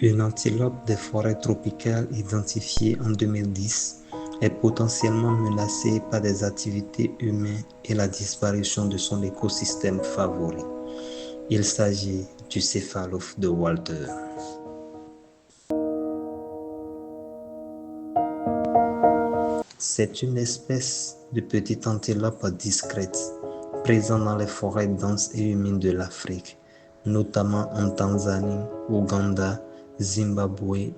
Une antilope des forêts tropicales identifiée en 2010 est potentiellement menacée par des activités humaines et la disparition de son écosystème favori. Il s'agit du céphalophe de Walter. C'est une espèce de petite antilope discrète, présente dans les forêts denses et humides de l'Afrique, notamment en Tanzanie, Ouganda, Zimbabwe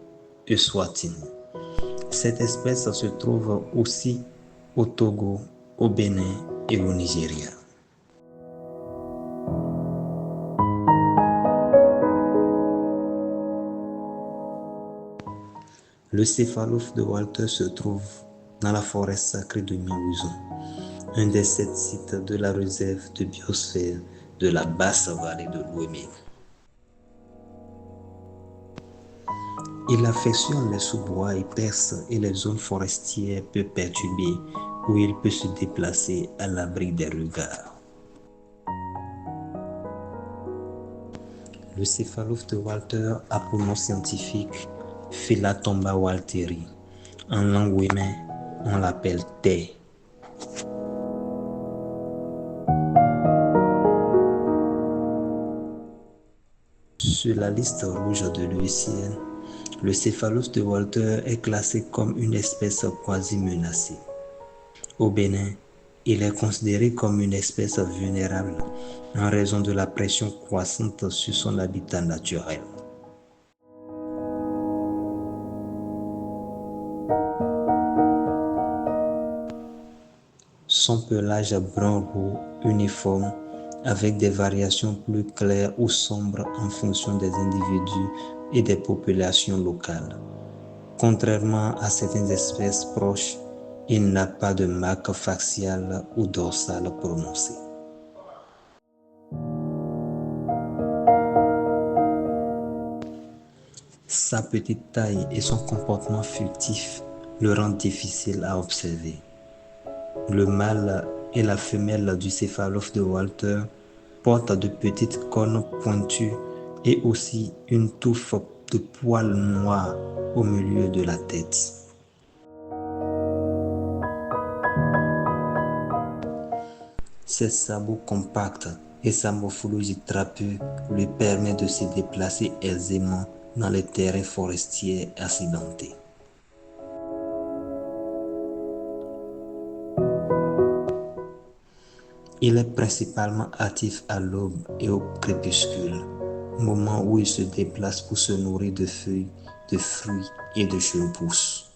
et Swatini. Cette espèce se trouve aussi au Togo, au Bénin et au Nigeria. Le céphalophe de Walter se trouve dans la forêt sacrée de Miaouzo, un des 7 sites de la réserve de biosphère de la basse vallée de l'Ouémé. Il affectionne les sous-bois épaisses et les zones forestières peu perturbées où il peut se déplacer à l'abri des regards. Le céphalophe de Walter a pour nom scientifique Philatomba walteri. En langue ouémé, on l'appelle thé. Sur la liste rouge de l'UICN, le céphalophe de Walter est classé comme une espèce quasi menacée. Au Bénin, il est considéré comme une espèce vulnérable en raison de la pression croissante sur son habitat naturel. Son pelage brun-roux uniforme avec des variations plus claires ou sombres en fonction des individus et des populations locales. Contrairement à certaines espèces proches, il n'a pas de marque faciale ou dorsale prononcée. Sa petite taille et son comportement furtif le rendent difficile à observer. Le mâle et la femelle du céphalophe de Walter portent de petites cornes pointues et aussi une touffe de poils noirs au milieu de la tête. Ses sabots compacts et sa morphologie trapue lui permettent de se déplacer aisément dans les terrains forestiers accidentés. Il est principalement actif à l'aube et au crépuscule, moment où il se déplace pour se nourrir de feuilles, de fruits et de jeunes pousses.